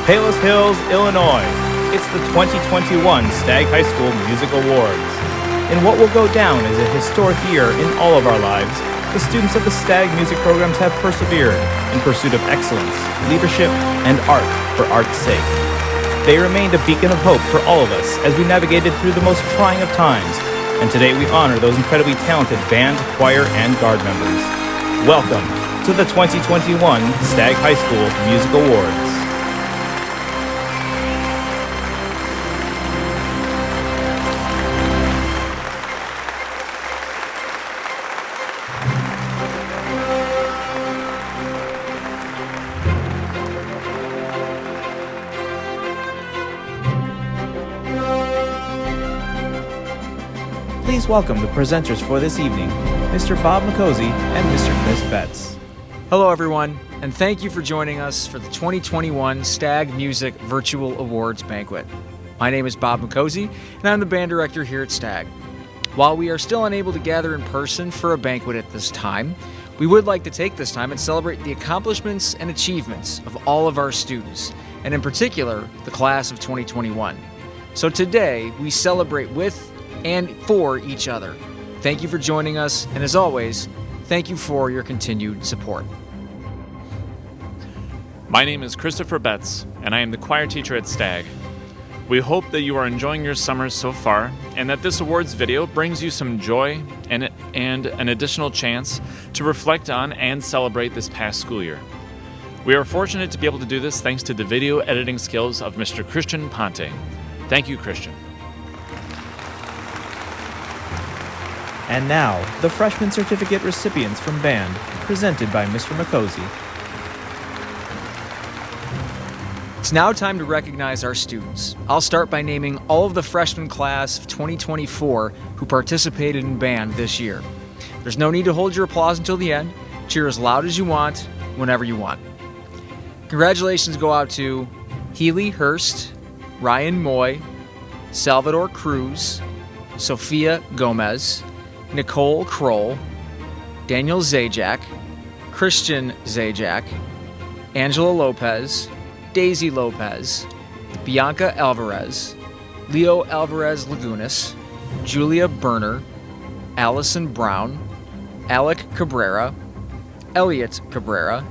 Palos Hills, Illinois. It's the 2021 Stagg High School Music Awards. In what will go down as a historic year in all of our lives, the students of the Stagg music programs have persevered in pursuit of excellence, leadership, and art for art's sake. They remained a beacon of hope for all of us as we navigated through the most trying of times, and today we honor those incredibly talented band, choir, and guard members. Welcome to the 2021 Stagg High School Music Awards. Please welcome the presenters for this evening, Mr. Bob McCosey and Mr. Chris Betts. Hello everyone, and thank you for joining us for the 2021 Stagg Music Virtual Awards Banquet. My name is Bob McCosey, and I'm the band director here at Stagg. While we are still unable to gather in person for a banquet at this time, we would like to take this time and celebrate the accomplishments and achievements of all of our students, and in particular, the class of 2021. So today, we celebrate with and for each other. Thank you for joining us, and as always, thank you for your continued support. My name is Christopher Betts, and I am the choir teacher at Stagg. We hope that you are enjoying your summer so far, and that this awards video brings you some joy and an additional chance to reflect on and celebrate this past school year. We are fortunate to be able to do this thanks to the video editing skills of Mr. Christian Ponte. Thank you, Christian. And now, the freshman certificate recipients from band, presented by Mr. McCosey. It's now time to recognize our students. I'll start by naming all of the freshman class of 2024 who participated in band this year. There's no need to hold your applause until the end. Cheer as loud as you want, whenever you want. Congratulations go out to Healy Hurst, Ryan Moy, Salvador Cruz, Sophia Gomez, Nicole Kroll, Daniel Zajac, Christian Zajac, Angela Lopez, Daisy Lopez, Bianca Alvarez, Leo Alvarez Lagunas, Julia Berner, Allison Brown, Alec Cabrera, Elliot Cabrera,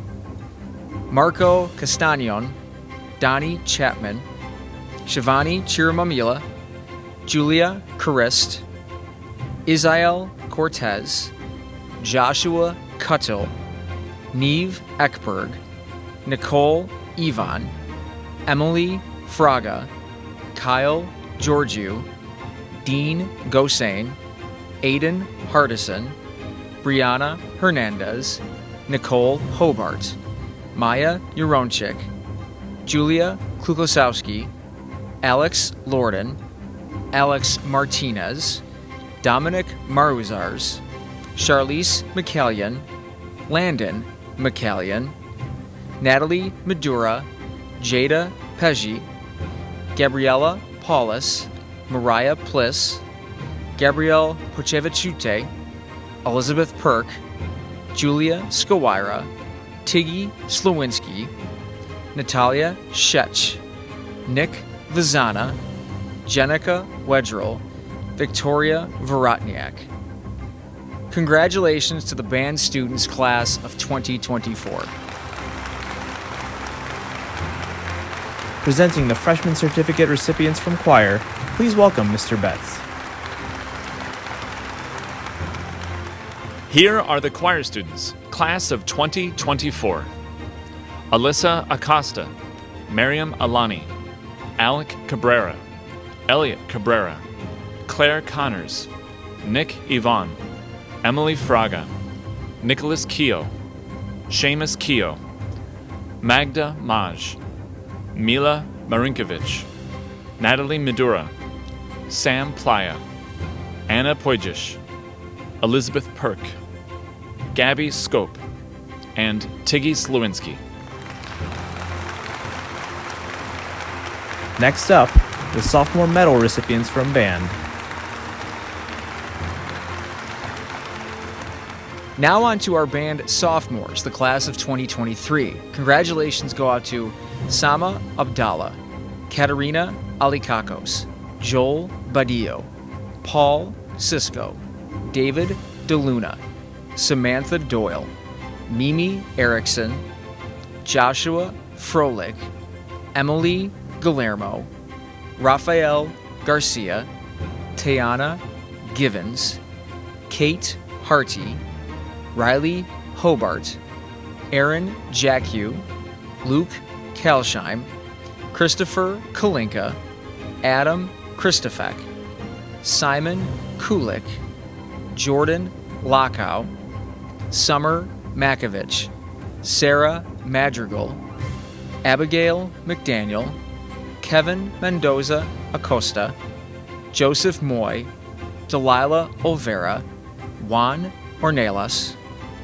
Marco Castagnon, Donnie Chapman, Shivani Chiramamila, Julia Charist, Isael Cortez, Joshua Cuttle, Neve Ekberg, Nicole Ivan, Emily Fraga, Kyle Georgiou, Dean Gosain, Aiden Hardison, Brianna Hernandez, Nicole Hobart, Maya Uronchik, Julia Klukosowski, Alex Lorden, Alex Martinez, Dominic Maruzars, Charlize McCallion, Landon McCallion, Natalie Madura, Jada Peggi, Gabriella Paulus, Mariah Pliss, Gabrielle Pochevichute, Elizabeth Perk, Julia Skawira, Tiggy Slowinski, Natalia Shech, Nick Vizana, Jenica Wedrell, Victoria Vorotniak. Congratulations to the band students class of 2024. Presenting the freshman certificate recipients from choir, please welcome Mr. Betts. Here are the choir students, class of 2024. Alyssa Acosta, Miriam Alani, Alec Cabrera, Elliot Cabrera, Claire Connors, Nick Yvonne, Emily Fraga, Nicholas Keogh, Seamus Keogh, Magda Maj, Mila Marinkovic, Natalie Madura, Sam Playa, Anna Pojdzish, Elizabeth Perk, Gabby Scope, and Tiggy Slowinski. Next up, the sophomore medal recipients from band. Now on to our band sophomores, the class of 2023. Congratulations go out to Sama Abdallah, Katerina Alikakos, Joel Badillo, Paul Cisco, David DeLuna, Samantha Doyle, Mimi Erickson, Joshua Froelich, Emily Guillermo, Rafael Garcia, Tayana Givens, Kate Harty, Riley Hobart, Aaron Jacque, Luke Kalsheim, Christopher Kalinka, Adam Christofek, Simon Kulik, Jordan Lockow, Summer Makovich, Sarah Madrigal, Abigail McDaniel, Kevin Mendoza Acosta, Joseph Moy, Delilah Olvera, Juan Ornelas,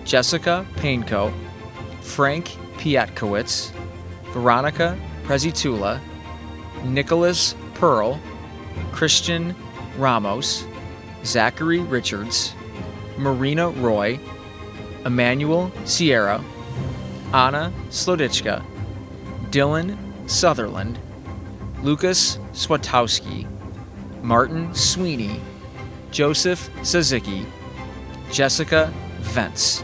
Jessica Painco, Frank Pietkowitz, Veronica Prezitula, Nicholas Pearl, Christian Ramos, Zachary Richards, Marina Roy, Emmanuel Sierra, Anna Slodichka, Dylan Sutherland, Lucas Swatowski, Martin Sweeney, Joseph Sazicki, Jessica Vence,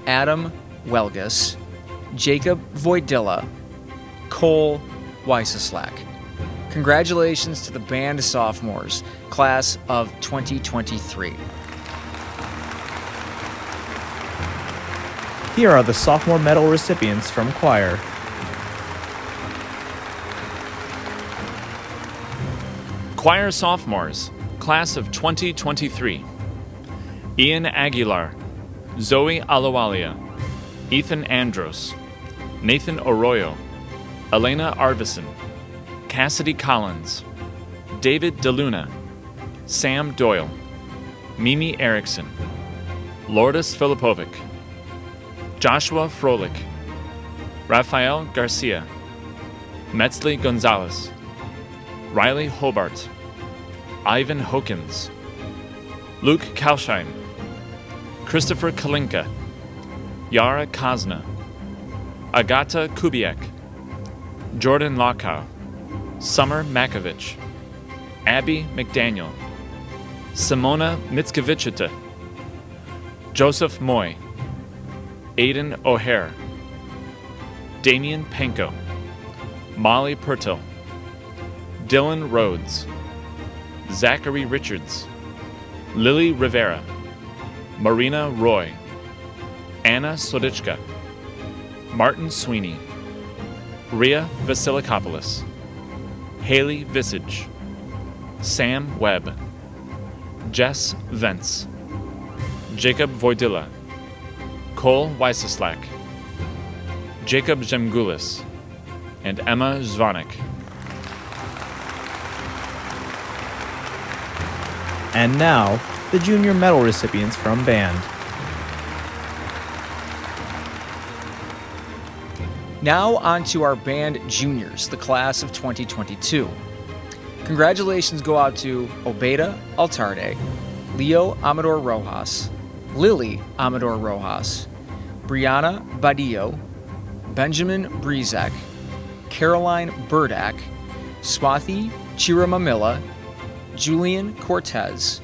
Adam Welgus, Jacob Voidilla, Cole Weiseslack. Congratulations to the band sophomores, class of 2023. Here are the sophomore medal recipients from choir. Choir sophomores, class of 2023. Ian Aguilar, Zoe Alawalia, Ethan Andros, Nathan Arroyo, Elena Arvison, Cassidy Collins, David DeLuna, Sam Doyle, Mimi Erickson, Lourdes Filipovic, Joshua Froelich, Rafael Garcia, Metzli Gonzalez, Riley Hobart, Ivan Hokins, Luke Kalsheim, Christopher Kalinka, Yara Kazna, Agata Kubiak, Jordan Lockow, Summer Makovich, Abby McDaniel, Simona Mitskevichita, Joseph Moy, Aidan O'Hare, Damian Penko, Molly Pertil, Dylan Rhodes, Zachary Richards, Lily Rivera, Marina Roy, Anna Sodichka, Martin Sweeney, Ria Vasilikopoulos, Haley Visage, Sam Webb, Jess Vence, Jacob Voidilla, Cole Weiseslack, Jacob Zemgulis, and Emma Zvanek. And now, the junior medal recipients from band. Now on to our band juniors, the class of 2022. Congratulations go out to Obeda Altarde, Leo Amador Rojas, Lily Amador Rojas, Brianna Badillo, Benjamin Brizek, Caroline Burdak, Swathi Chiramamilla, Julian Cortez,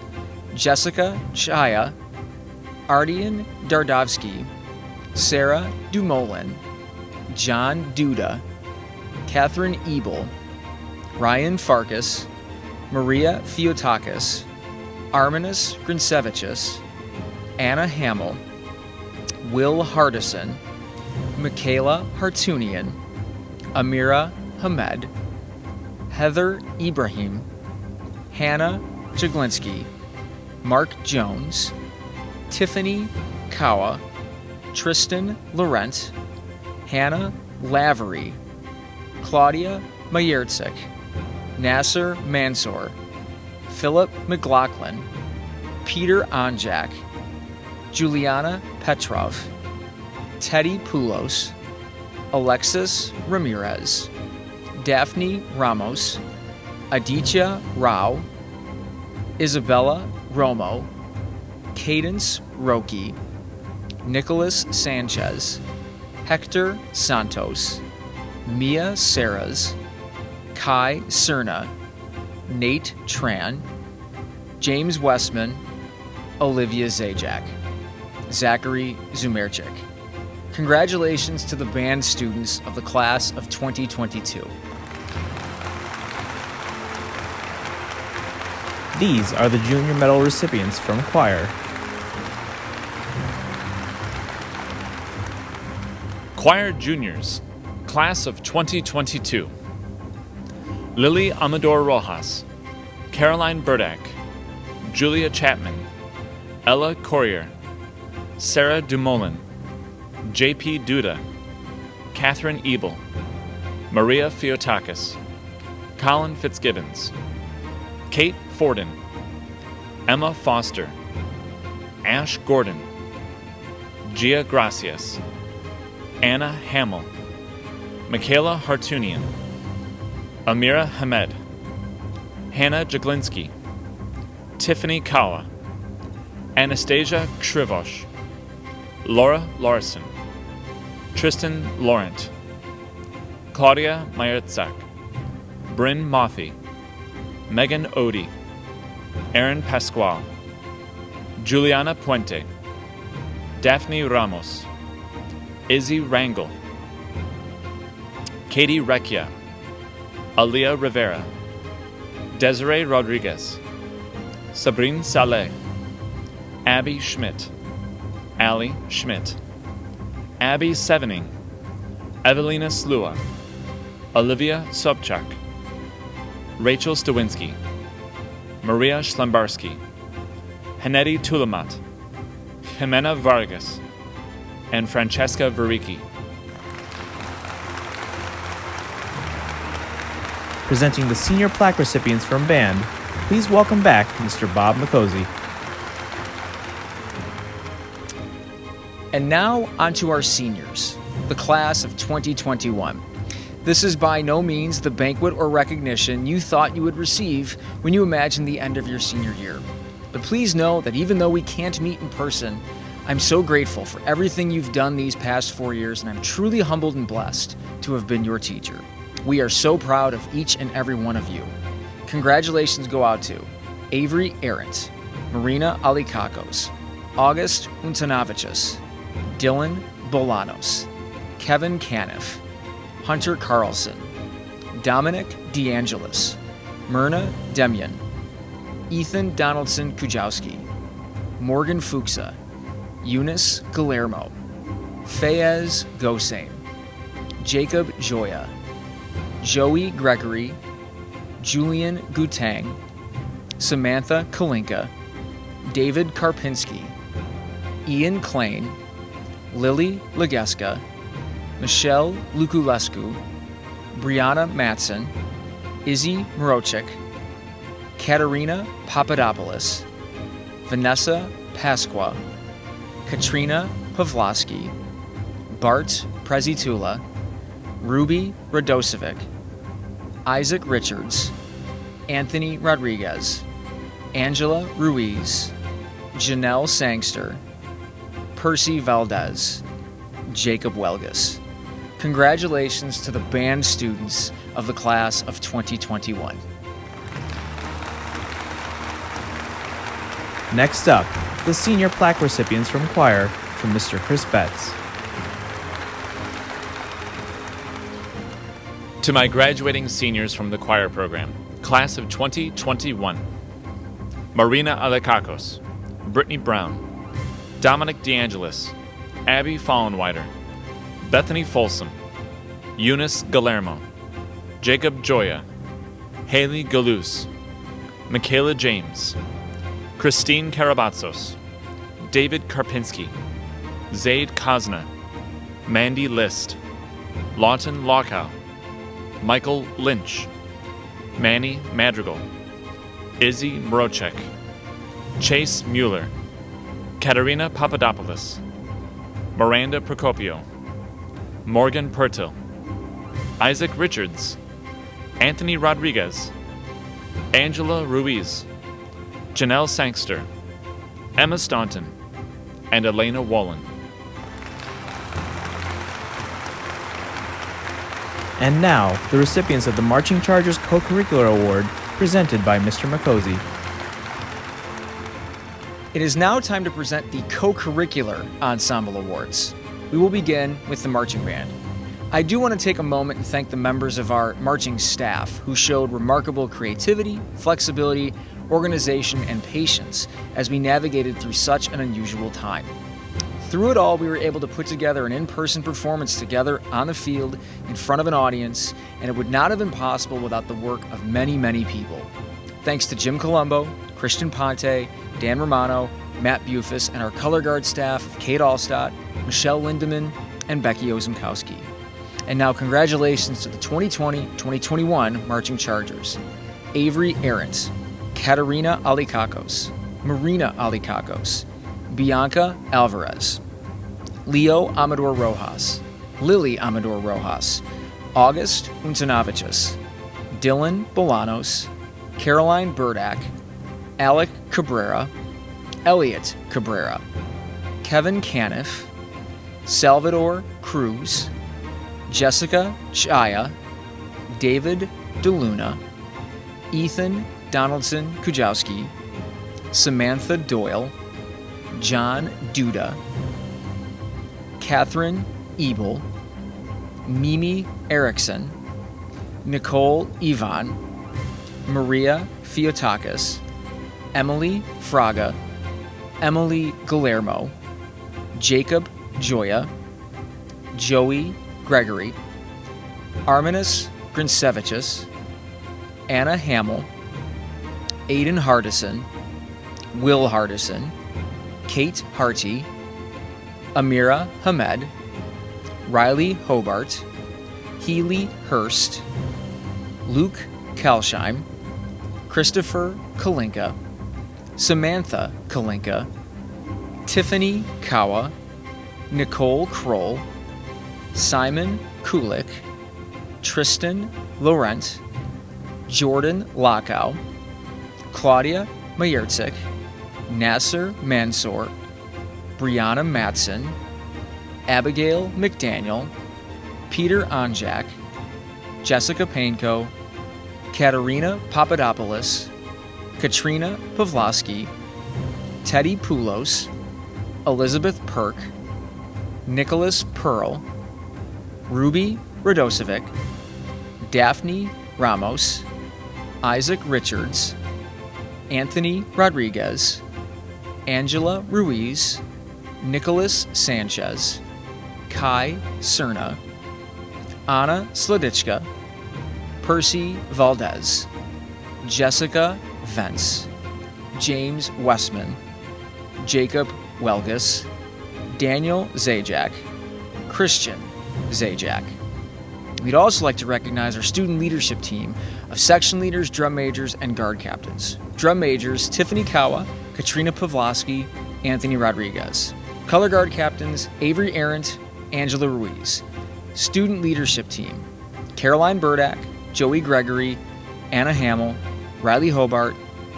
Jessica Chaya, Ardian Dardovsky, Sarah Dumoulin, John Duda, Catherine Ebel, Ryan Farkas, Maria Theotakis, Arminas Grincevichus, Anna Hamill, Will Hardison, Michaela Hartunian, Amira Hamed, Heather Ibrahim, Hannah Jaglinski, Mark Jones, Tiffany Kawa, Tristan Laurent, Hannah Lavery, Claudia Mayertzik, Nasser Mansour, Philip McLaughlin, Peter Anjak, Juliana Petrov, Teddy Poulos, Alexis Ramirez, Daphne Ramos, Aditya Rao, Isabella Romo, Cadence Roki, Nicholas Sanchez, Hector Santos, Mia Saras, Kai Cerna, Nate Tran, James Westman, Olivia Zajac, Zachary Zumerchik. Congratulations to the band students of the class of 2022. These are the junior medal recipients from choir. Choir juniors, class of 2022. Lily Amador Rojas, Caroline Burdak, Julia Chapman, Ella Corrier, Sarah Dumoulin, J.P. Duda, Catherine Ebel, Maria Fiotakis, Colin Fitzgibbons, Kate Forden, Emma Foster, Ash Gordon, Gia Gracias, Anna Hamill, Michaela Hartunian, Amira Hamed, Hannah Jaglinski, Tiffany Kawa, Anastasia Krivosh, Laura Larson, Tristan Laurent, Claudia Mayerzak, Bryn Mothy, Megan Odie, Aaron Pasquale, Juliana Puente, Daphne Ramos, Izzy Rangel, Katie Recchia, Aaliyah Rivera, Desiree Rodriguez, Sabrine Saleh, Abby Schmidt, Allie Schmidt, Abby Sevening, Evelina Slua, Olivia Sobchak, Rachel Stawinski, Maria Schlembarski, Hanneti Tulamat, Jimena Vargas, and Francesca Varicki. Presenting the senior plaque recipients from band, please welcome back Mr. Bob McCosey. And now, onto our seniors, the class of 2021. This is by no means the banquet or recognition you thought you would receive when you imagined the end of your senior year. But please know that even though we can't meet in person, I'm so grateful for everything you've done these past 4 years, and I'm truly humbled and blessed to have been your teacher. We are so proud of each and every one of you. Congratulations go out to Avery Arendt, Marina Alikakos, August Untanavicius, Dylan Bolanos, Kevin Caniff, Hunter Carlson, Dominic DeAngelis, Myrna Demian, Ethan Donaldson Kujowski, Morgan Fuchsa, Eunice Guillermo, Fayez Gosain, Jacob Joya, Joey Gregory, Julian Gutang, Samantha Kalinka, David Karpinski, Ian Klain, Lily Legeska, Michelle Lukulescu, Brianna Matson, Izzy Mrochik, Katerina Papadopoulos, Vanessa Pasqua, Katrina Pavlovsky, Bart Prezitula, Ruby Radosevic, Isaac Richards, Anthony Rodriguez, Angela Ruiz, Janelle Sangster, Percy Valdez, Jacob Welgus. Congratulations to the band students of the class of 2021. Next up, the senior plaque recipients from choir from Mr. Chris Betts. To my graduating seniors from the choir program, class of 2021. Marina Alekakos, Brittany Brown, Dominic DeAngelis, Abby Fallenweider, Bethany Folsom, Eunice Galermo, Jacob Joya, Haley Galus, Michaela James, Christine Karabatsos, David Karpinski, Zaid Kazna, Mandy List, Lawton Lockow, Michael Lynch, Manny Madrigal, Izzy Mrochek, Chase Mueller, Katerina Papadopoulos, Miranda Procopio, Morgan Pertil, Isaac Richards, Anthony Rodriguez, Angela Ruiz, Janelle Sangster, Emma Staunton, and Elena Wolin. And now, the recipients of the Marching Chargers Co-Curricular Award, presented by Mr. McCosey. It is now time to present the Co-Curricular Ensemble Awards. We will begin with the marching band. I do want to take a moment and thank the members of our marching staff who showed remarkable creativity, flexibility, organization, and patience as we navigated through such an unusual time. Through it all, we were able to put together an in-person performance together on the field in front of an audience, and it would not have been possible without the work of many, many people. Thanks to Jim Colombo, Christian Ponte, Dan Romano, Matt Bufus, and our color guard staff of Kate Allstott, Michelle Lindemann, and Becky Ozimkowski. And now congratulations to the 2020-2021 Marching Chargers. Avery Arendt, Katerina Alikakos, Marina Alikakos, Bianca Alvarez, Leo Amador Rojas, Lily Amador Rojas, August Untanavicius, Dylan Bolanos, Caroline Burdak, Alec Cabrera, Elliot Cabrera, Kevin Caniff, Salvador Cruz, Jessica Chaya, David DeLuna, Ethan Donaldson Kujowski, Samantha Doyle, John Duda, Catherine Ebel, Mimi Erickson, Nicole Ivan, Maria Fiotakis, Emily Fraga, Emily Guillermo, Jacob Joya, Joey Gregory, Arminus Grinsevicius, Anna Hamill, Aiden Hardison, Will Hardison, Kate Harty, Amira Hamed, Riley Hobart, Healy Hurst, Luke Kalsheim, Christopher Kalinka, Samantha Kalinka, Tiffany Kawa, Nicole Kroll, Simon Kulik, Tristan Laurent, Jordan Lockow, Claudia Mayertzik, Nasser Mansour, Brianna Matson, Abigail McDaniel, Peter Anjak, Jessica Painko, Katerina Papadopoulos, Katrina Pavlovsky, Teddy Poulos, Elizabeth Perk, Nicholas Pearl, Ruby Radosevic, Daphne Ramos, Isaac Richards, Anthony Rodriguez, Angela Ruiz, Nicholas Sanchez, Kai Cerna, Anna Sladichka, Percy Valdez, Jessica Vence, James Westman, Jacob Welgus, Daniel Zajac, Christian Zajac. We'd also like to recognize our student leadership team of section leaders, drum majors, and guard captains. Drum majors, Tiffany Kawa, Katrina Pavlovsky, Anthony Rodriguez. Color guard captains, Avery Arendt, Angela Ruiz. Student leadership team, Caroline Burdak, Joey Gregory, Anna Hamill, Riley Hobart,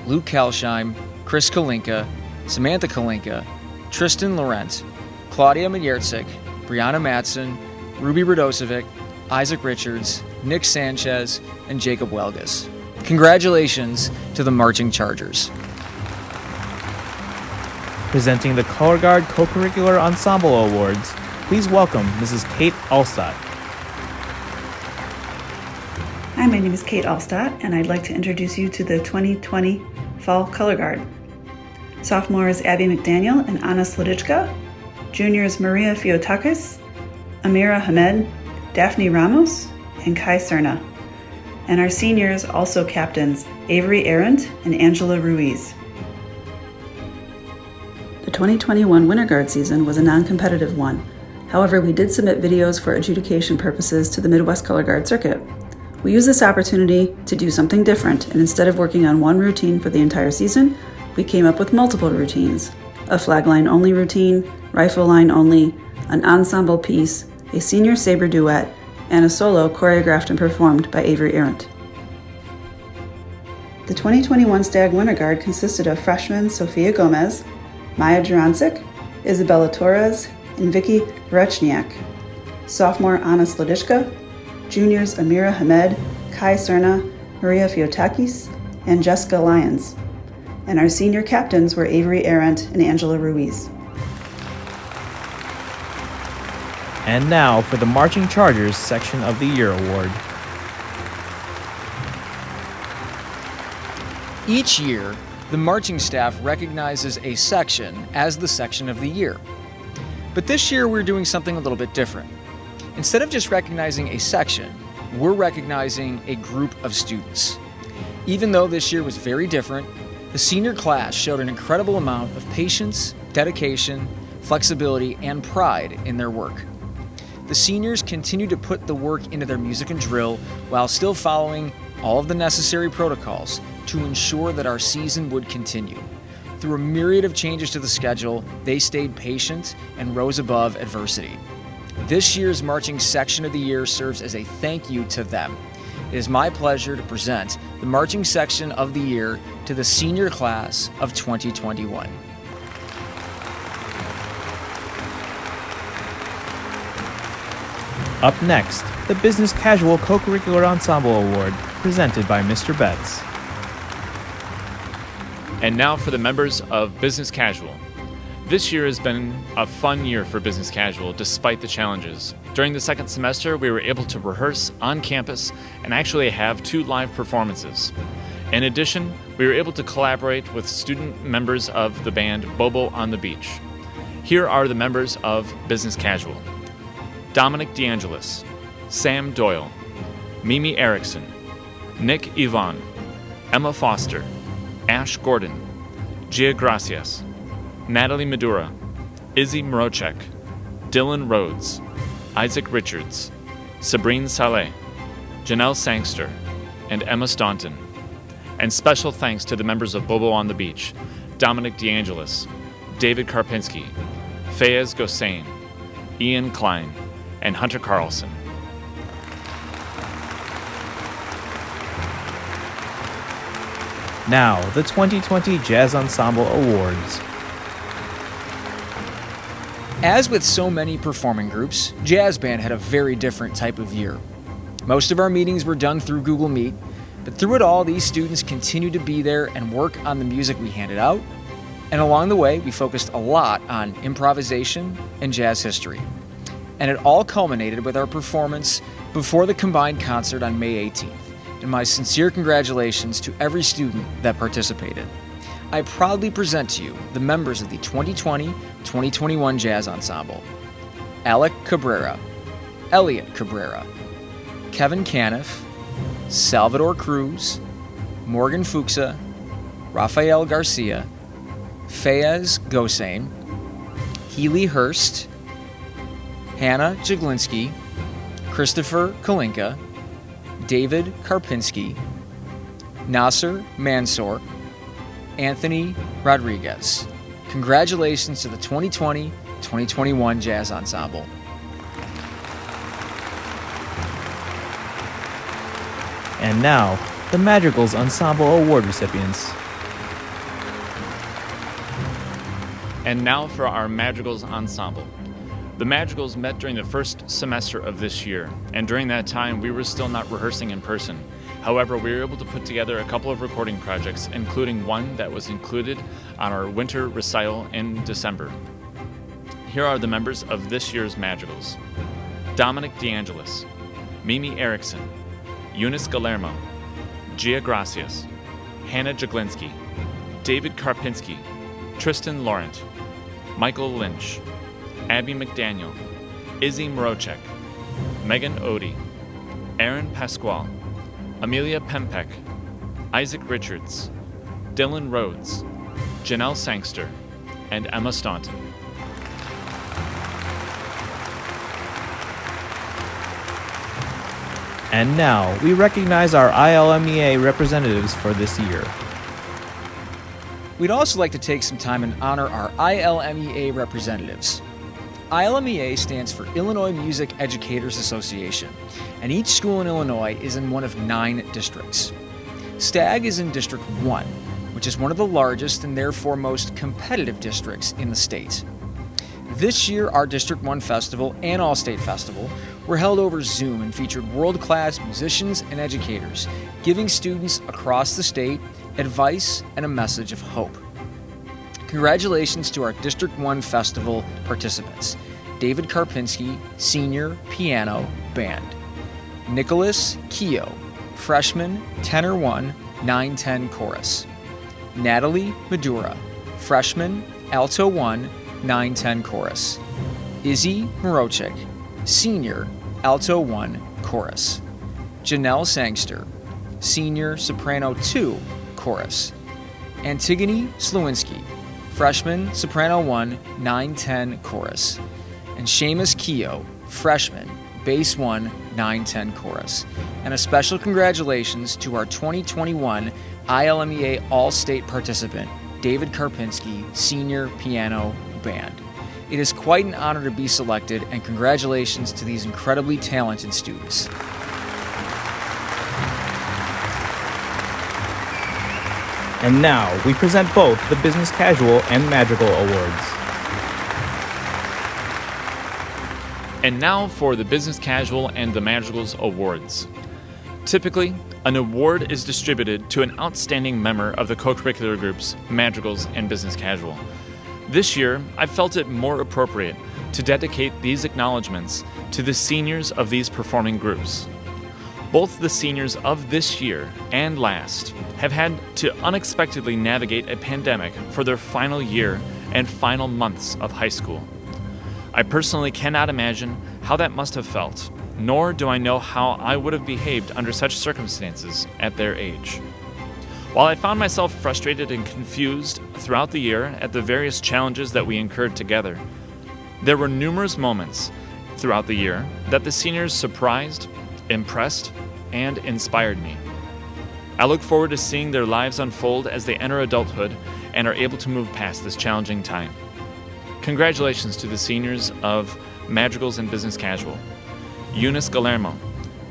Luke Kalsheim, Chris Kalinka, Samantha Kalinka, Tristan Laurent, Claudia Mayertzik, Brianna Matson, Ruby Radosevic, Isaac Richards, Nick Sanchez, and Jacob Welgus. Congratulations to the Marching Chargers. Presenting the Color Guard Co-Curricular Ensemble Awards, please welcome Mrs. Kate Allstott. Hi, my name is Kate Allstott, and I'd like to introduce you to the 2020 Fall Color Guard. Sophomores Abby McDaniel and Anna Sladichka, juniors Maria Fiotakis, Amira Hamed, Daphne Ramos, and Kai Cerna. And our seniors also captains Avery Arendt and Angela Ruiz. The 2021 Winter Guard season was a non-competitive one. However, we did submit videos for adjudication purposes to the Midwest Color Guard circuit. We used this opportunity to do something different, and instead of working on one routine for the entire season, we came up with multiple routines. A flag line only routine, rifle line only, an ensemble piece, a senior saber duet, and a solo choreographed and performed by Avery Arendt. The 2021 Stagg Winter Guard consisted of freshmen Sofia Gomez, Maya Jurancic, Isabella Torres, and Vicky Verechniak, sophomore Anna Sladichka, juniors Amira Hamed, Kai Serna, Maria Fiotakis, and Jessica Lyons. And our senior captains were Avery Arendt and Angela Ruiz. And now for the Marching Chargers Section of the Year Award. Each year, the marching staff recognizes a section as the Section of the Year. But this year we're doing something a little bit different. Instead of just recognizing a section, we're recognizing a group of students. Even though this year was very different, the senior class showed an incredible amount of patience, dedication, flexibility, and pride in their work. The seniors continued to put the work into their music and drill while still following all of the necessary protocols to ensure that our season would continue. Through a myriad of changes to the schedule, they stayed patient and rose above adversity. This year's Marching Section of the Year serves as a thank you to them. It is my pleasure to present the Marching Section of the Year to the senior class of 2021. Up next, the Business Casual Co-Curricular Ensemble Award, presented by Mr. Betts. And now for the members of Business Casual. This year has been a fun year for Business Casual, despite the challenges. During the second semester, we were able to rehearse on campus and actually have 2 live performances. In addition, we were able to collaborate with student members of the band Bobo on the Beach. Here are the members of Business Casual: Dominic DeAngelis, Sam Doyle, Mimi Erickson, Nick Yvonne, Emma Foster, Ash Gordon, Gia Gracias, Natalie Madura, Izzy Mrochek, Dylan Rhodes, Isaac Richards, Sabrine Saleh, Janelle Sangster, and Emma Staunton. And special thanks to the members of Bobo on the Beach: Dominic DeAngelis, David Karpinski, Fayez Gossain, Ian Klein, and Hunter Carlson. Now, the 2020 Jazz Ensemble Awards. As with so many performing groups, Jazz Band had a very different type of year. Most of our meetings were done through Google Meet, but through it all, these students continued to be there and work on the music we handed out. And along the way, we focused a lot on improvisation and jazz history. And it all culminated with our performance before the combined concert on May 18th. And my sincere congratulations to every student that participated. I proudly present to you the members of the 2020-2021 Jazz Ensemble: Alec Cabrera, Elliot Cabrera, Kevin Caniff, Salvador Cruz, Morgan Fuchsa, Rafael Garcia, Fayez Gossain, Healy Hurst, Hannah Jaglinski, Christopher Kalinka, David Karpinski, Nasser Mansour, Anthony Rodriguez. Congratulations to the 2020-2021 Jazz Ensemble. And now, the Madrigals Ensemble Award recipients. And now for our Madrigals Ensemble. The Madrigals met during the first semester of this year, and during that time we were still not rehearsing in person. However, we were able to put together a couple of recording projects, including one that was included on our winter recital in December. Here are the members of this year's Madrigals: Dominic DeAngelis, Mimi Erickson, Eunice Galermo, Gia Gracias, Hannah Jaglinski, David Karpinski, Tristan Laurent, Michael Lynch, Abby McDaniel, Izzy Mrochek, Megan Odie, Aaron Pasquale, Amelia Pempek, Isaac Richards, Dylan Rhodes, Janelle Sangster, and Emma Staunton. And now, we recognize our ILMEA representatives for this year. We'd also like to take some time and honor our ILMEA representatives. ILMEA stands for Illinois Music Educators Association, and each school in Illinois is in one of 9 districts. Stagg is in District 1, which is one of the largest and therefore most competitive districts in the state. This year, our District 1 Festival and All-State Festival were held over Zoom and featured world-class musicians and educators, giving students across the state advice and a message of hope. Congratulations to our District 1 Festival participants: David Karpinski, Senior, Piano, Band; Nicholas Keogh, Freshman, Tenor 1, 910 Chorus; Natalie Madura, Freshman, Alto 1, 910 Chorus; Izzy Morochik, Senior, Alto 1, Chorus; Janelle Sangster, Senior, Soprano 2, Chorus; Antigone Slewinski, Freshman, Soprano 1, 910 Chorus; and Seamus Keogh, Freshman, Bass 1, 910 Chorus. And a special congratulations to our 2021 ILMEA All-State participant, David Karpinski, Senior, Piano, Band. It is quite an honor to be selected, and congratulations to these incredibly talented students. And now, we present both the Business Casual and Madrigal Awards. And now for the Business Casual and the Madrigals Awards. Typically, an award is distributed to an outstanding member of the co-curricular groups Madrigals and Business Casual. This year, I felt it more appropriate to dedicate these acknowledgments to the seniors of these performing groups. Both the seniors of this year and last have had to unexpectedly navigate a pandemic for their final year and final months of high school. I personally cannot imagine how that must have felt, nor do I know how I would have behaved under such circumstances at their age. While I found myself frustrated and confused throughout the year at the various challenges that we incurred together, there were numerous moments throughout the year that the seniors surprised, impressed, and inspired me. I look forward to seeing their lives unfold as they enter adulthood and are able to move past this challenging time. Congratulations to the seniors of Madrigals and Business Casual: Eunice Galermo,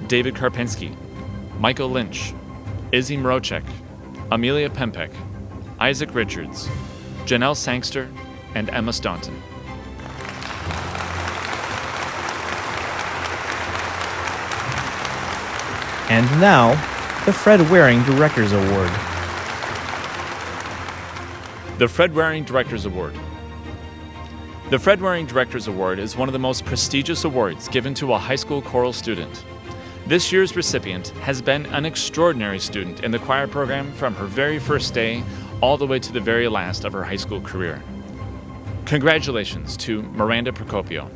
David Karpinski, Michael Lynch, Izzy Mrochek, Amelia Pempek, Isaac Richards, Janelle Sangster, and Emma Staunton. And now, the Fred Waring Directors Award. The Fred Waring Directors Award. The Fred Waring Directors Award is one of the most prestigious awards given to a high school choral student. This year's recipient has been an extraordinary student in the choir program from her very first day all the way to the very last of her high school career. Congratulations to Miranda Procopio.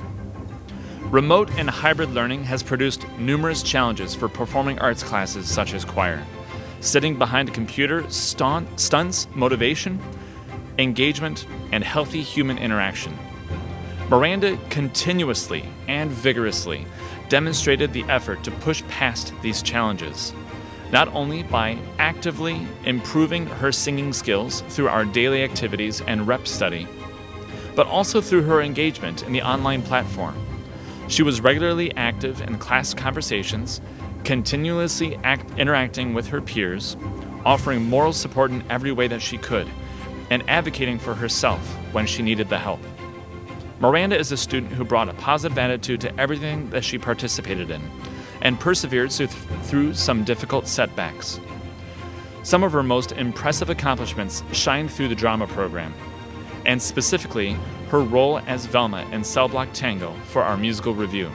Remote and hybrid learning has produced numerous challenges for performing arts classes such as choir. Sitting behind a computer stunts motivation, engagement, and healthy human interaction. Miranda continuously and vigorously demonstrated the effort to push past these challenges, not only by actively improving her singing skills through our daily activities and rep study, but also through her engagement in the online platform. She was regularly active in class conversations, continuously interacting with her peers, offering moral support in every way that she could, and advocating for herself when she needed the help. Miranda is a student who brought a positive attitude to everything that she participated in, and persevered through some difficult setbacks. Some of her most impressive accomplishments shined through the drama program, and specifically her role as Velma in Cell Block Tango for our musical review.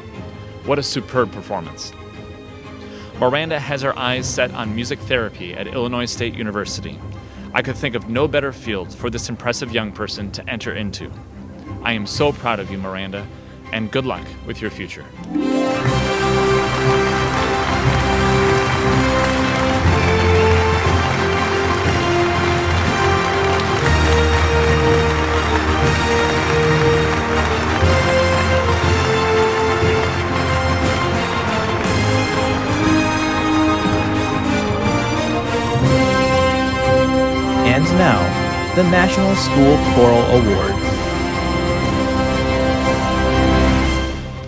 What a superb performance. Miranda has her eyes set on music therapy at Illinois State University. I could think of no better field for this impressive young person to enter into. I am so proud of you, Miranda, and good luck with your future. And now, the National School Choral Award.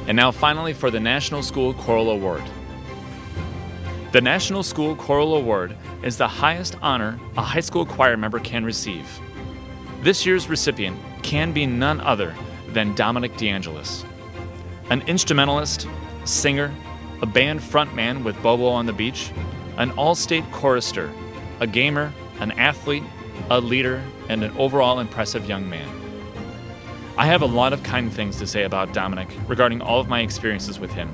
And now finally for the National School Choral Award. The National School Choral Award is the highest honor a high school choir member can receive. This year's recipient can be none other than Dominic DeAngelis. An instrumentalist, singer, a band frontman with Bobo on the Beach, an all-state chorister, a gamer, an athlete, a leader, and an overall impressive young man. I have a lot of kind things to say about Dominic regarding all of my experiences with him.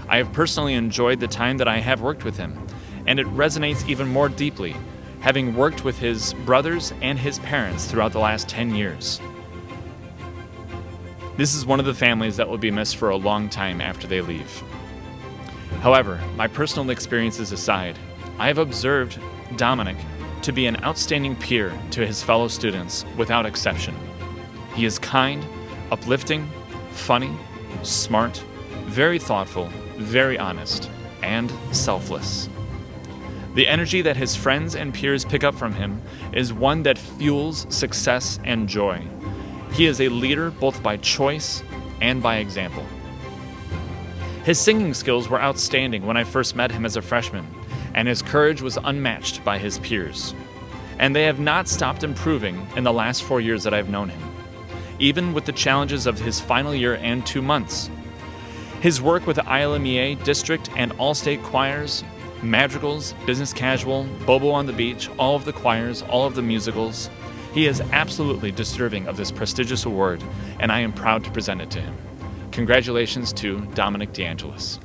I have personally enjoyed the time that I have worked with him, and it resonates even more deeply, having worked with his brothers and his parents throughout the last 10 years. This is one of the families that will be missed for a long time after they leave. However, my personal experiences aside, I have observed Dominic to be an outstanding peer to his fellow students without exception. He is kind, uplifting, funny, smart, very thoughtful, very honest, and selfless. The energy that his friends and peers pick up from him is one that fuels success and joy. He is a leader both by choice and by example. His singing skills were outstanding when I first met him as a freshman, and his courage was unmatched by his peers. And they have not stopped improving in the last 4 years that I've known him, even with the challenges of his final year and 2 months. His work with the ILMEA district and all-state choirs, madrigals, business casual, Bobo on the Beach, all of the choirs, all of the musicals, he is absolutely deserving of this prestigious award, and I am proud to present it to him. Congratulations to Dominic DeAngelis.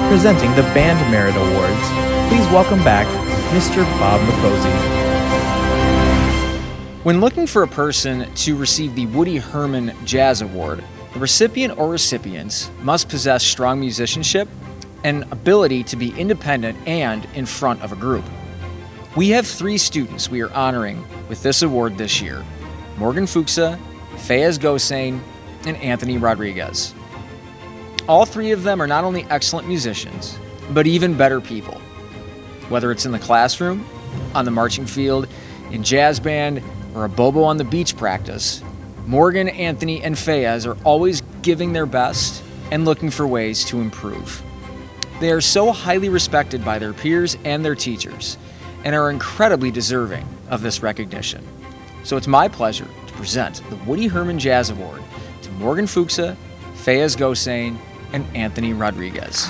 Presenting the Band Merit Awards, please welcome back Mr. Bob McCosey. When looking for a person to receive the Woody Herman Jazz Award, the recipient or recipients must possess strong musicianship and ability to be independent and in front of a group. We have 3 students we are honoring with this award this year: Morgan Fuchsa, Fayez Gosain, and Anthony Rodriguez. All 3 of them are not only excellent musicians, but even better people. Whether it's in the classroom, on the marching field, in jazz band, or a Bobo on the Beach practice, Morgan, Anthony, and Fayez are always giving their best and looking for ways to improve. They are so highly respected by their peers and their teachers, and are incredibly deserving of this recognition. So it's my pleasure to present the Woody Herman Jazz Award to Morgan Fuchsa, Fayez Gosain, and Anthony Rodriguez.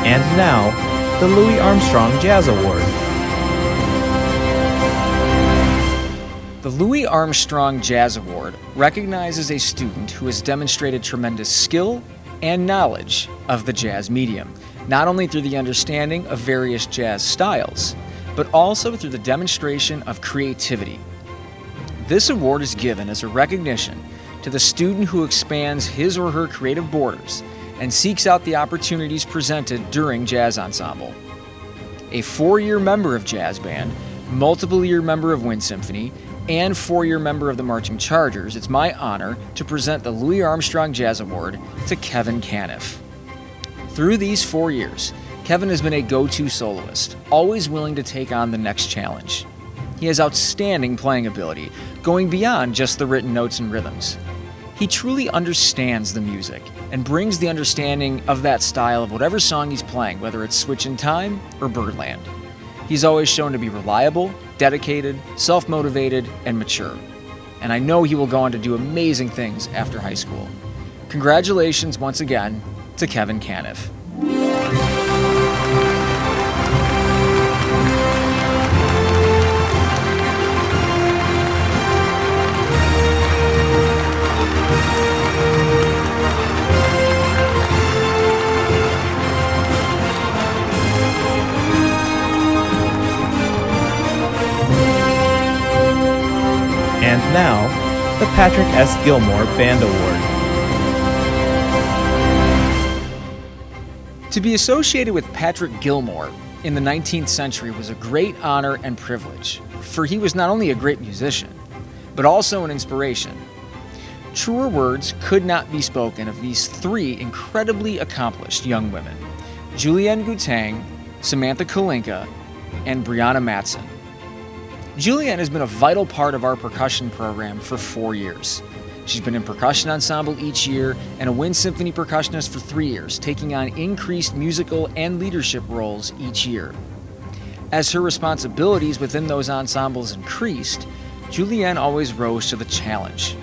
And now, the Louis Armstrong Jazz Award. The Louis Armstrong Jazz Award recognizes a student who has demonstrated tremendous skill and knowledge of the jazz medium, not only through the understanding of various jazz styles, but also through the demonstration of creativity. This award is given as a recognition to the student who expands his or her creative borders and seeks out the opportunities presented during Jazz Ensemble. A 4-year member of Jazz Band, multiple-year member of Wind Symphony, and 4-year member of the Marching Chargers, it's my honor to present the Louis Armstrong Jazz Award to Kevin Caniff. Through these 4 years, Kevin has been a go-to soloist, always willing to take on the next challenge. He has outstanding playing ability, going beyond just the written notes and rhythms. He truly understands the music and brings the understanding of that style of whatever song he's playing, whether it's Switch in Time or Birdland. He's always shown to be reliable, dedicated, self-motivated, and mature. And I know he will go on to do amazing things after high school. Congratulations once again to Kevin Caniff. And now, the Patrick S. Gilmore Band Award. To be associated with Patrick Gilmore in the 19th century was a great honor and privilege, for he was not only a great musician, but also an inspiration. Truer words could not be spoken of these three incredibly accomplished young women: Julienne Gutang, Samantha Kalinka, and Brianna Matson. Julienne has been a vital part of our percussion program for 4 years. She's been in percussion ensemble each year and a wind symphony percussionist for 3 years, taking on increased musical and leadership roles each year. As her responsibilities within those ensembles increased, Julienne always rose to the challenge.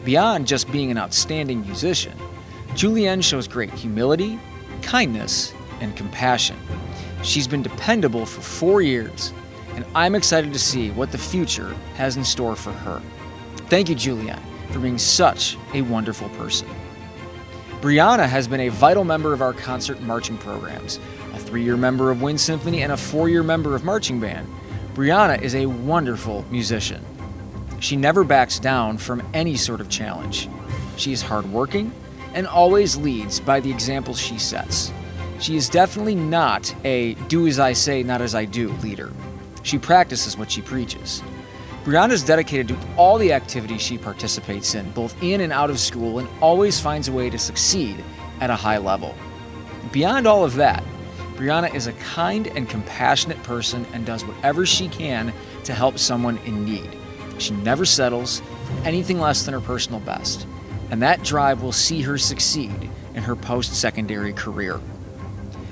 Beyond just being an outstanding musician, Julienne shows great humility, kindness, and compassion. She's been dependable for 4 years, and I'm excited to see what the future has in store for her. Thank you, Julienne, for being such a wonderful person. Brianna has been a vital member of our concert and marching programs, a 3-year member of Wind Symphony and a 4-year member of marching band. Brianna is a wonderful musician. She never backs down from any sort of challenge. She is hardworking and always leads by the example she sets. She is definitely not a do as I say, not as I do leader. She practices what she preaches. Brianna is dedicated to all the activities she participates in, both in and out of school, and always finds a way to succeed at a high level. Beyond all of that, Brianna is a kind and compassionate person and does whatever she can to help someone in need. She never settles for anything less than her personal best, and that drive will see her succeed in her post-secondary career.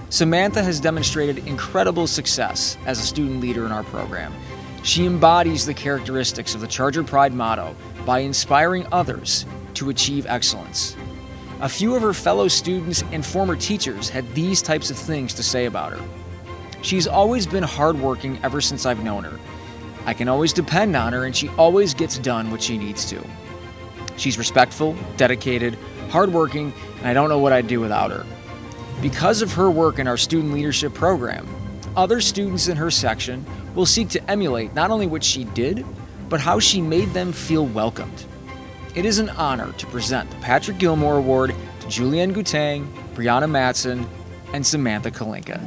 Samantha has demonstrated incredible success as a student leader in our program. She embodies the characteristics of the Charger Pride motto by inspiring others to achieve excellence. A few of her fellow students and former teachers had these types of things to say about her. She's always been hardworking ever since I've known her. I can always depend on her, and she always gets done what she needs to. She's respectful, dedicated, hardworking, and I don't know what I'd do without her. Because of her work in our student leadership program, other students in her section will seek to emulate not only what she did, but how she made them feel welcomed. It is an honor to present the Patrick Gilmore Award to Julienne Gutang, Brianna Matson, and Samantha Kalinka.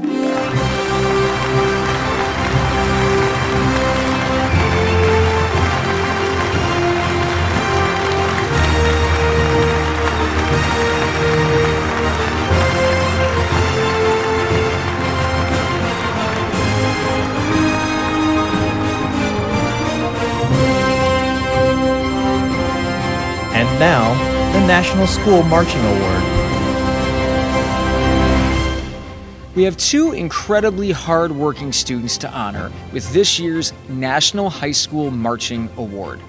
And now, the National School Marching Award. We have 2 incredibly hard-working students to honor with this year's National High School Marching Award.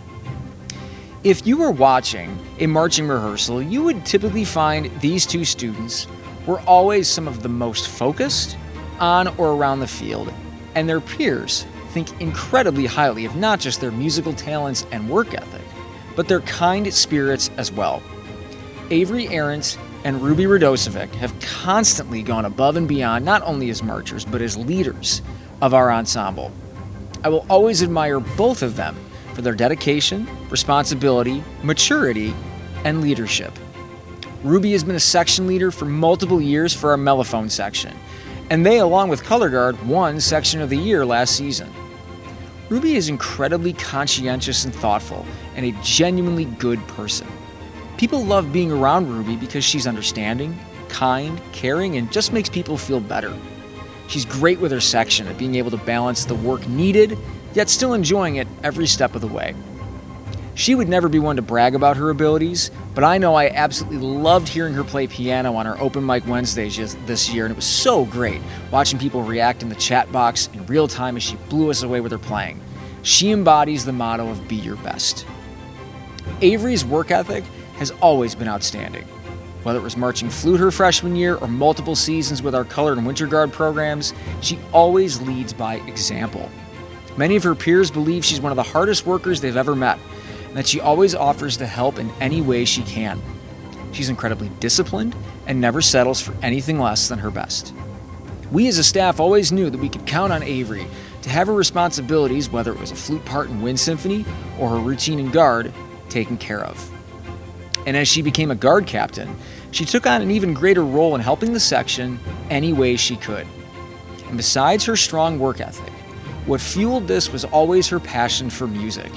If you were watching a marching rehearsal, you would typically find these 2 students were always some of the most focused on or around the field, and their peers think incredibly highly of not just their musical talents and work ethic, but their kind spirits as well. Avery Arendt and Ruby Radosevic have constantly gone above and beyond, not only as marchers, but as leaders of our ensemble. I will always admire both of them for their dedication, responsibility, maturity, and leadership. Ruby has been a section leader for multiple years for our mellophone section, and they, along with Color Guard, won Section of the Year last season. Ruby is incredibly conscientious and thoughtful, and a genuinely good person. People love being around Ruby because she's understanding, kind, caring, and just makes people feel better. She's great with her section at being able to balance the work needed, yet still enjoying it every step of the way. She would never be one to brag about her abilities, but I know I absolutely loved hearing her play piano on our Open Mic Wednesdays this year, and it was so great watching people react in the chat box in real time as she blew us away with her playing. She embodies the motto of be your best. Avery's work ethic has always been outstanding. Whether it was marching flute her freshman year or multiple seasons with our Color and Winter Guard programs, she always leads by example. Many of her peers believe she's one of the hardest workers they've ever met, and that she always offers to help in any way she can. She's incredibly disciplined and never settles for anything less than her best. We as a staff always knew that we could count on Avery to have her responsibilities, whether it was a flute part in Wind Symphony or her routine in Guard, taken care of. And as she became a Guard captain, she took on an even greater role in helping the section any way she could. And besides her strong work ethic, what fueled this was always her passion for music,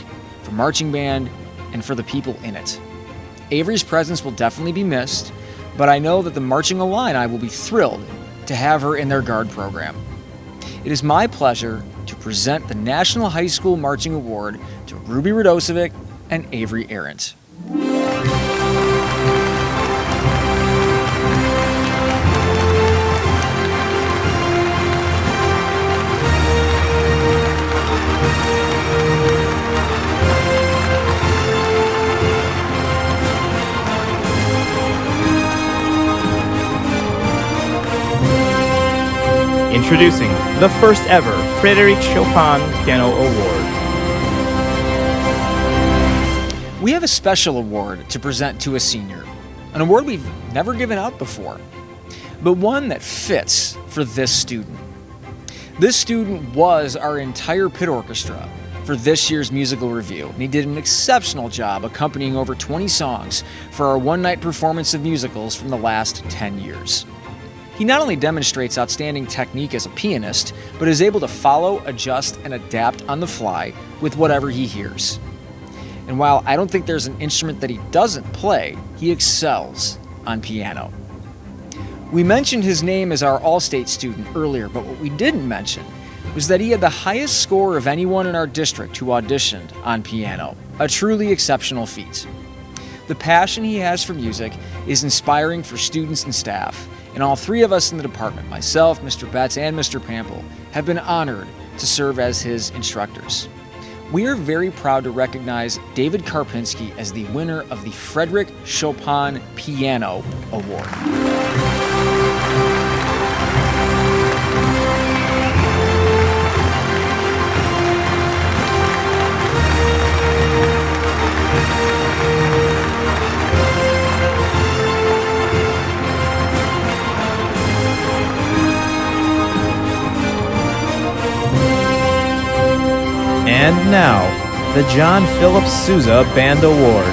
for marching band, and for the people in it. Avery's presence will definitely be missed, but I know that the Marching Illini will be thrilled to have her in their guard program. It is my pleasure to present the National High School Marching Award to Ruby Radosevic and Avery Arendt. Introducing the first ever Frédéric Chopin Piano Award. We have a special award to present to a senior, an award we've never given out before, but one that fits for this student. This student was our entire pit orchestra for this year's musical review, and he did an exceptional job accompanying over 20 songs for our one-night performance of musicals from the last 10 years. He not only demonstrates outstanding technique as a pianist, but is able to follow, adjust, and adapt on the fly with whatever he hears. And while I don't think there's an instrument that he doesn't play, he excels on piano. We mentioned his name as our All-State student earlier, but what we didn't mention was that he had the highest score of anyone in our district who auditioned on piano, a truly exceptional feat. The passion he has for music is inspiring for students and staff, and all three of us in the department, myself, Mr. Betts, and Mr. Pample, have been honored to serve as his instructors. We are very proud to recognize David Karpinski as the winner of the Frédéric Chopin Piano Award. And now, the John Philip Sousa Band Award.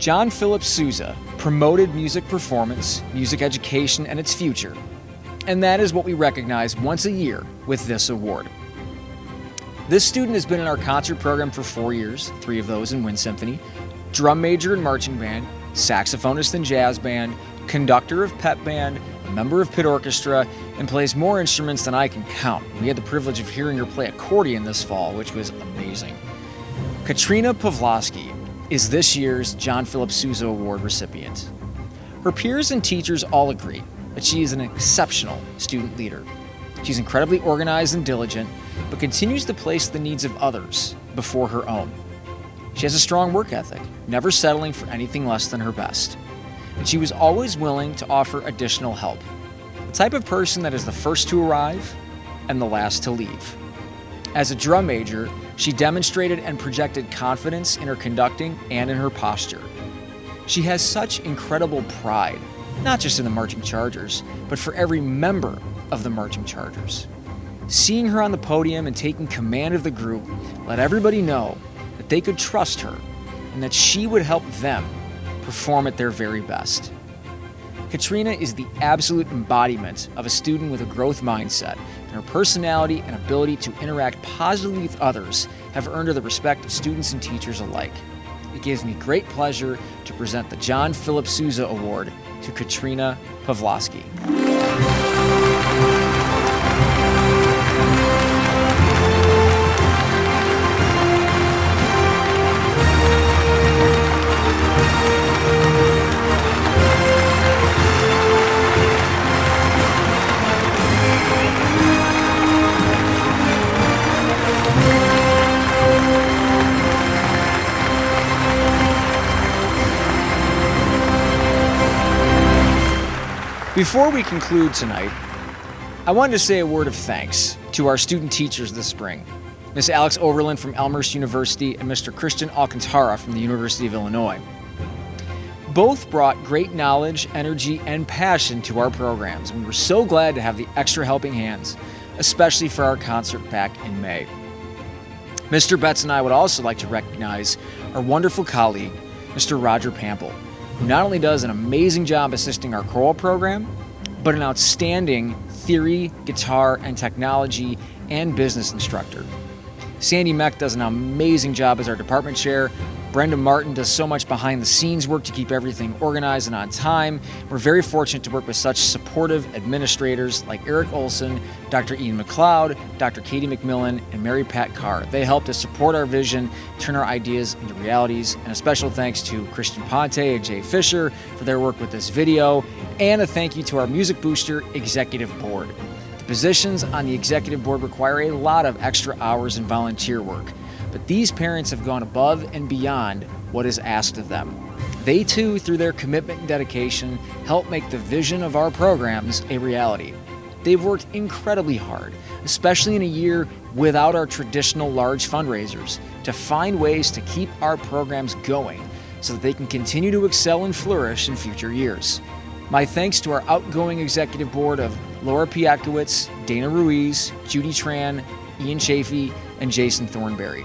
John Philip Sousa promoted music performance, music education, and its future. And that is what we recognize once a year with this award. This student has been in our concert program for 4 years, 3 of those in Wind Symphony, drum major in marching band, saxophonist in jazz band, conductor of pep band, a member of pit orchestra, and plays more instruments than I can count. We had the privilege of hearing her play accordion this fall, which was amazing. Katrina Pawlowski is this year's John Philip Sousa Award recipient. Her peers and teachers all agree that she is an exceptional student leader. She's incredibly organized and diligent, but continues to place the needs of others before her own. She has a strong work ethic, never settling for anything less than her best. And she was always willing to offer additional help. The type of person that is the first to arrive and the last to leave. As a drum major, she demonstrated and projected confidence in her conducting and in her posture. She has such incredible pride, not just in the Marching Chargers, but for every member of the Marching Chargers. Seeing her on the podium and taking command of the group let everybody know that they could trust her and that she would help them perform at their very best. Katrina is the absolute embodiment of a student with a growth mindset, and her personality and ability to interact positively with others have earned her the respect of students and teachers alike. It gives me great pleasure to present the John Philip Sousa Award to Katrina Pawlowski. Before we conclude tonight, I wanted to say a word of thanks to our student teachers this spring, Ms. Alex Overland from Elmhurst University and Mr. Christian Alcantara from the University of Illinois. Both brought great knowledge, energy, and passion to our programs, and we were so glad to have the extra helping hands, especially for our concert back in May. Mr. Betts and I would also like to recognize our wonderful colleague, Mr. Roger Pample, who not only does an amazing job assisting our choral program, but an outstanding theory, guitar, and technology and business instructor. Sandy Meck does an amazing job as our department chair. Brenda Martin does so much behind the scenes work to keep everything organized and on time. We're very fortunate to work with such supportive administrators like Eric Olson, Dr. Ian McLeod, Dr. Katie McMillan, and Mary Pat Carr. They help to support our vision, turn our ideas into realities, and a special thanks to Christian Ponte and Jay Fisher for their work with this video, and a thank you to our Music Booster Executive Board. The positions on the Executive Board require a lot of extra hours and volunteer work, but these parents have gone above and beyond what is asked of them. They too, through their commitment and dedication, help make the vision of our programs a reality. They've worked incredibly hard, especially in a year without our traditional large fundraisers, to find ways to keep our programs going so that they can continue to excel and flourish in future years. My thanks to our outgoing executive board of Laura Pietkowitz, Dana Ruiz, Judy Tran, Ian Chafee, and Jason Thornberry.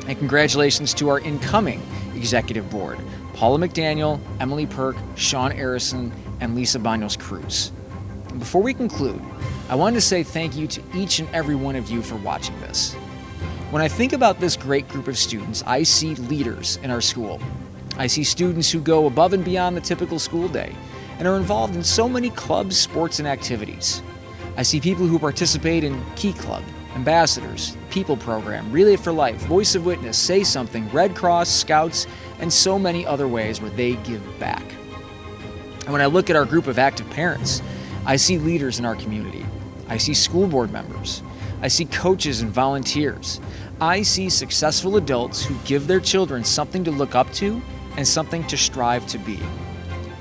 And congratulations to our incoming executive board, Paula McDaniel, Emily Perk, Sean Arison, and Lisa Banos-Cruz. And before we conclude, I wanted to say thank you to each and every one of you for watching this. When I think about this great group of students, I see leaders in our school. I see students who go above and beyond the typical school day and are involved in so many clubs, sports, and activities. I see people who participate in Key Club, Ambassadors, People Program, Relay for Life, Voice of Witness, Say Something, Red Cross, Scouts, and so many other ways where they give back. And when I look at our group of active parents, I see leaders in our community. I see school board members. I see coaches and volunteers. I see successful adults who give their children something to look up to and something to strive to be.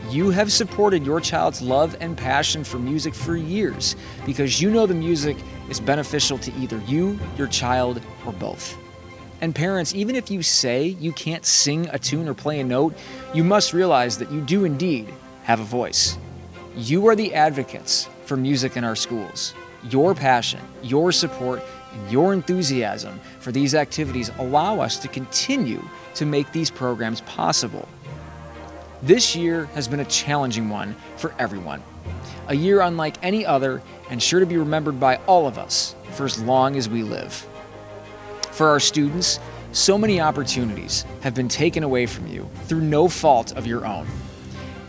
You have supported your child's love and passion for music for years because you know the music is beneficial to either you, your child, or both. And parents, even if you say you can't sing a tune or play a note, you must realize that you do indeed have a voice. You are the advocates for music in our schools. Your passion, your support, and your enthusiasm for these activities allow us to continue to make these programs possible. This year has been a challenging one for everyone. A year unlike any other and sure to be remembered by all of us for as long as we live. For our students, so many opportunities have been taken away from you through no fault of your own.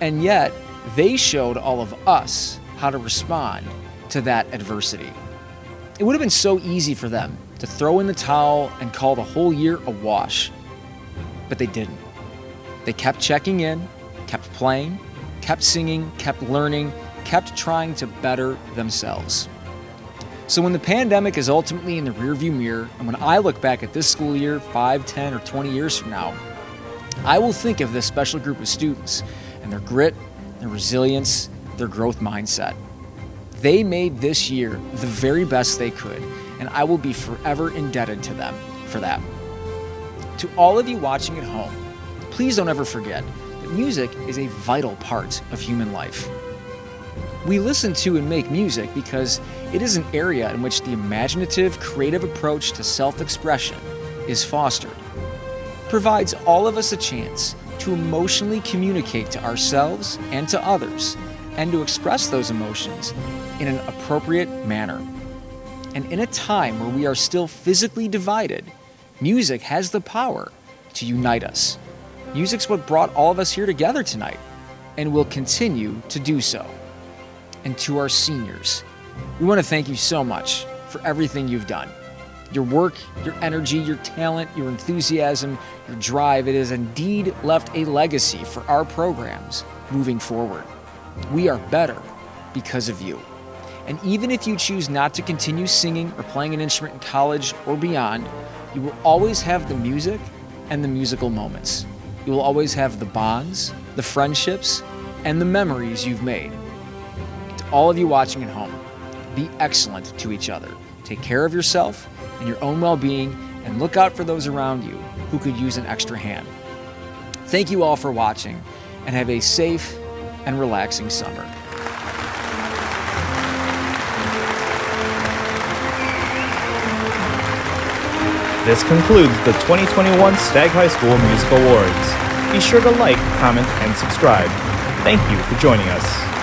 And yet, they showed all of us how to respond to that adversity. It would have been so easy for them to throw in the towel and call the whole year a wash. But they didn't. They kept checking in, kept playing, kept singing, kept learning, kept trying to better themselves. So when the pandemic is ultimately in the rearview mirror, and when I look back at this school year 5, 10, or 20 years from now, I will think of this special group of students and their grit, their resilience, their growth mindset. They made this year the very best they could, and I will be forever indebted to them for that. To all of you watching at home, please don't ever forget that music is a vital part of human life. We listen to and make music because it is an area in which the imaginative, creative approach to self-expression is fostered. It provides all of us a chance to emotionally communicate to ourselves and to others, and to express those emotions in an appropriate manner. And in a time where we are still physically divided, music has the power to unite us. Music's what brought all of us here together tonight, and will continue to do so. And to our seniors, we want to thank you so much for everything you've done. Your work, your energy, your talent, your enthusiasm, your drive, it has indeed left a legacy for our programs moving forward. We are better because of you. And even if you choose not to continue singing or playing an instrument in college or beyond, you will always have the music and the musical moments. You will always have the bonds, the friendships, and the memories you've made. To all of you watching at home, be excellent to each other. Take care of yourself and your own well-being, and look out for those around you who could use an extra hand. Thank you all for watching, and have a safe and relaxing summer. This concludes the 2021 Stagg High School Music Awards. Be sure to like, comment, and subscribe. Thank you for joining us.